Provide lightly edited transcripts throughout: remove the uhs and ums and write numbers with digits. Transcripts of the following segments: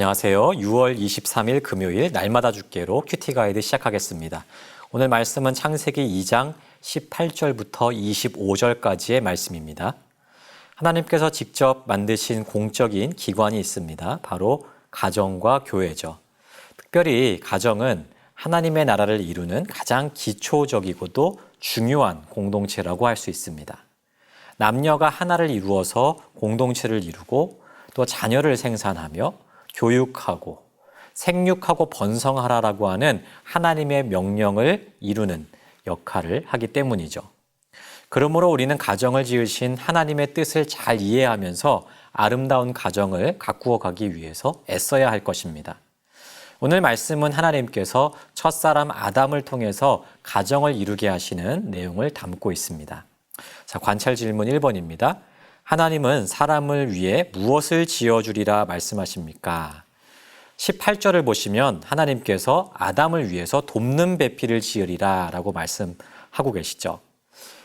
안녕하세요. 6월 23일 금요일 날마다 죽게로 큐티 가이드 시작하겠습니다. 오늘 말씀은 창세기 2장 18절부터 25절까지의 말씀입니다. 하나님께서 직접 만드신 공적인 기관이 있습니다. 바로 가정과 교회죠. 특별히 가정은 하나님의 나라를 이루는 가장 기초적이고도 중요한 공동체라고 할 수 있습니다. 남녀가 하나를 이루어서 공동체를 이루고 또 자녀를 생산하며 교육하고 생육하고 번성하라라고 하는 하나님의 명령을 이루는 역할을 하기 때문이죠. 그러므로 우리는 가정을 지으신 하나님의 뜻을 잘 이해하면서 아름다운 가정을 가꾸어 가기 위해서 애써야 할 것입니다. 오늘 말씀은 하나님께서 첫사람 아담을 통해서 가정을 이루게 하시는 내용을 담고 있습니다. 자, 관찰 질문 1번입니다. 하나님은 사람을 위해 무엇을 지어주리라 말씀하십니까? 18절을 보시면 하나님께서 아담을 위해서 돕는 배필을 지으리라 라고 말씀하고 계시죠.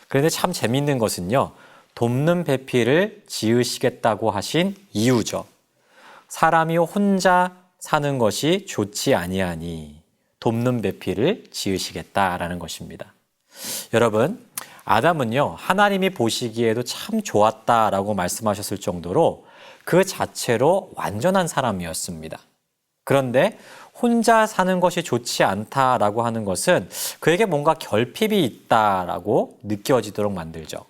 그런데 참 재미있는 것은요, 돕는 배필을 지으시겠다고 하신 이유죠. 사람이 혼자 사는 것이 좋지 아니하니 돕는 배필을 지으시겠다라는 것입니다. 여러분, 아담은요, 하나님이 보시기에도 참 좋았다라고 말씀하셨을 정도로 그 자체로 완전한 사람이었습니다. 그런데 혼자 사는 것이 좋지 않다라고 하는 것은 그에게 뭔가 결핍이 있다라고 느껴지도록 만들죠.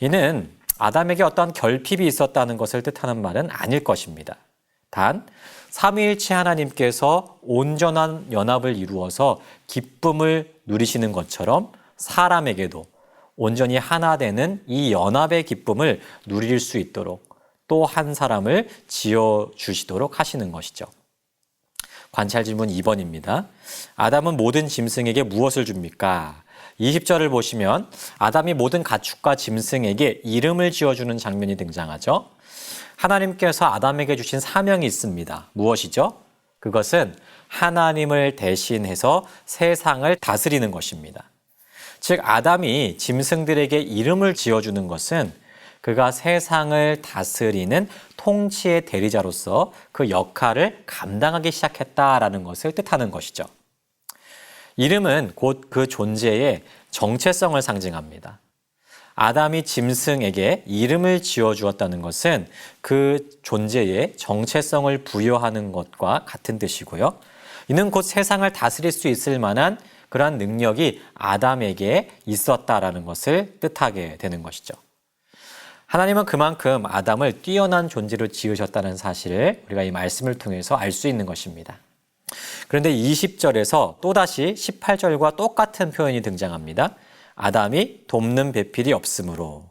이는 아담에게 어떤 결핍이 있었다는 것을 뜻하는 말은 아닐 것입니다. 단, 삼위일체 하나님께서 온전한 연합을 이루어서 기쁨을 누리시는 것처럼 사람에게도 온전히 하나 되는 이 연합의 기쁨을 누릴 수 있도록 또 한 사람을 지어주시도록 하시는 것이죠. 관찰 질문 2번입니다. 아담은 모든 짐승에게 무엇을 줍니까? 20절을 보시면 아담이 모든 가축과 짐승에게 이름을 지어주는 장면이 등장하죠. 하나님께서 아담에게 주신 사명이 있습니다. 무엇이죠? 그것은 하나님을 대신해서 세상을 다스리는 것입니다. 즉, 아담이 짐승들에게 이름을 지어주는 것은 그가 세상을 다스리는 통치의 대리자로서 그 역할을 감당하기 시작했다라는 것을 뜻하는 것이죠. 이름은 곧 그 존재의 정체성을 상징합니다. 아담이 짐승에게 이름을 지어주었다는 것은 그 존재의 정체성을 부여하는 것과 같은 뜻이고요. 이는 곧 세상을 다스릴 수 있을 만한 그러한 능력이 아담에게 있었다라는 것을 뜻하게 되는 것이죠. 하나님은 그만큼 아담을 뛰어난 존재로 지으셨다는 사실을 우리가 이 말씀을 통해서 알 수 있는 것입니다. 그런데 20절에서 또다시 18절과 똑같은 표현이 등장합니다. 아담이 돕는 배필이 없으므로.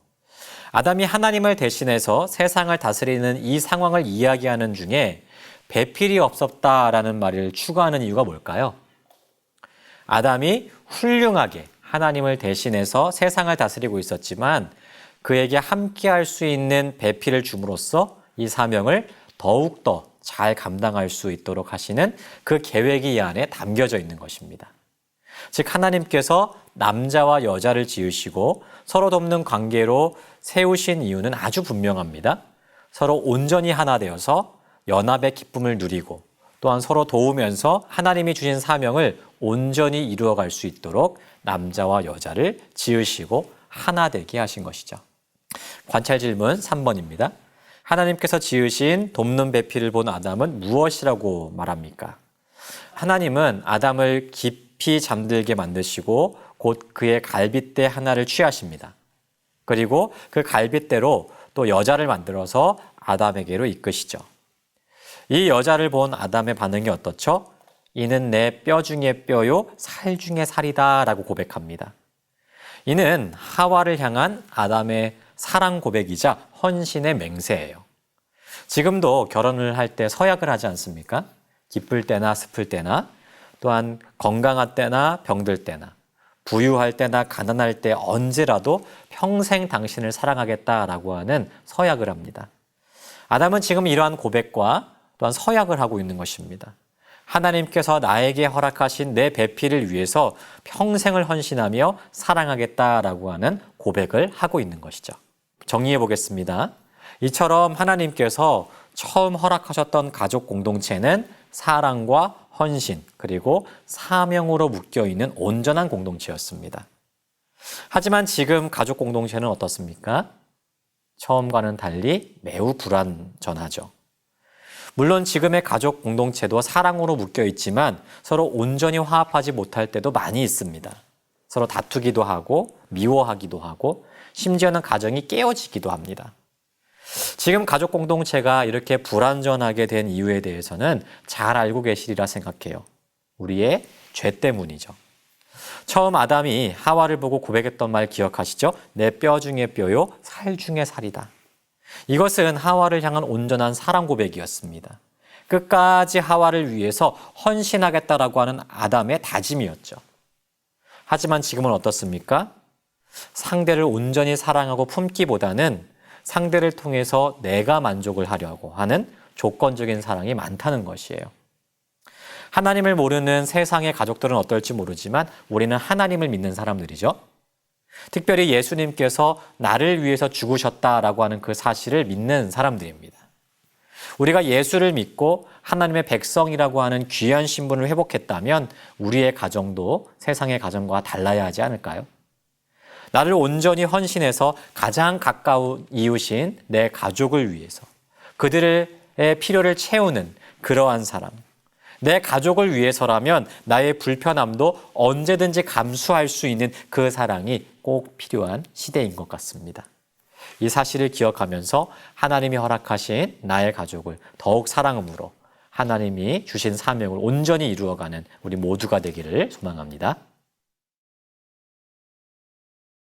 아담이 하나님을 대신해서 세상을 다스리는 이 상황을 이야기하는 중에 배필이 없었다라는 말을 추가하는 이유가 뭘까요? 아담이 훌륭하게 하나님을 대신해서 세상을 다스리고 있었지만 그에게 함께할 수 있는 배필을 줌으로써 이 사명을 더욱더 잘 감당할 수 있도록 하시는 그 계획이 이 안에 담겨져 있는 것입니다. 즉, 하나님께서 남자와 여자를 지으시고 서로 돕는 관계로 세우신 이유는 아주 분명합니다. 서로 온전히 하나 되어서 연합의 기쁨을 누리고 또한 서로 도우면서 하나님이 주신 사명을 온전히 이루어갈 수 있도록 남자와 여자를 지으시고 하나 되게 하신 것이죠. 관찰 질문 3번입니다. 하나님께서 지으신 돕는 배필을 본 아담은 무엇이라고 말합니까? 하나님은 아담을 깊이 잠들게 만드시고 곧 그의 갈빗대 하나를 취하십니다. 그리고 그 갈빗대로 또 여자를 만들어서 아담에게로 이끄시죠. 이 여자를 본 아담의 반응이 어떻죠? 이는 내 뼈 중에 뼈요 살 중에 살이다 라고 고백합니다. 이는 하와를 향한 아담의 사랑 고백이자 헌신의 맹세예요. 지금도 결혼을 할 때 서약을 하지 않습니까? 기쁠 때나 슬플 때나 또한 건강할 때나 병들 때나 부유할 때나 가난할 때 언제라도 평생 당신을 사랑하겠다라고 하는 서약을 합니다. 아담은 지금 이러한 고백과 또한 서약을 하고 있는 것입니다. 하나님께서 나에게 허락하신 내 배필을 위해서 평생을 헌신하며 사랑하겠다라고 하는 고백을 하고 있는 것이죠. 정리해 보겠습니다. 이처럼 하나님께서 처음 허락하셨던 가족 공동체는 사랑과 헌신 그리고 사명으로 묶여있는 온전한 공동체였습니다. 하지만 지금 가족 공동체는 어떻습니까? 처음과는 달리 매우 불완전하죠. 물론 지금의 가족 공동체도 사랑으로 묶여 있지만 서로 온전히 화합하지 못할 때도 많이 있습니다. 서로 다투기도 하고 미워하기도 하고 심지어는 가정이 깨어지기도 합니다. 지금 가족 공동체가 이렇게 불완전하게 된 이유에 대해서는 잘 알고 계시리라 생각해요. 우리의 죄 때문이죠. 처음 아담이 하와를 보고 고백했던 말 기억하시죠? 내 뼈 중에 뼈요, 살 중에 살이다. 이것은 하와를 향한 온전한 사랑 고백이었습니다. 끝까지 하와를 위해서 헌신하겠다라고 하는 아담의 다짐이었죠. 하지만 지금은 어떻습니까? 상대를 온전히 사랑하고 품기보다는 상대를 통해서 내가 만족을 하려고 하는 조건적인 사랑이 많다는 것이에요. 하나님을 모르는 세상의 가족들은 어떨지 모르지만 우리는 하나님을 믿는 사람들이죠. 특별히 예수님께서 나를 위해서 죽으셨다라고 하는 그 사실을 믿는 사람들입니다. 우리가 예수를 믿고 하나님의 백성이라고 하는 귀한 신분을 회복했다면 우리의 가정도 세상의 가정과 달라야 하지 않을까요? 나를 온전히 헌신해서 가장 가까운 이웃인 내 가족을 위해서 그들의 필요를 채우는 그러한 사랑, 내 가족을 위해서라면 나의 불편함도 언제든지 감수할 수 있는 그 사랑이 꼭 필요한 시대인 것 같습니다. 이 사실을 기억하면서 하나님이 허락하신 나의 가족을 더욱 사랑함으로 하나님이 주신 사명을 온전히 이루어가는 우리 모두가 되기를 소망합니다.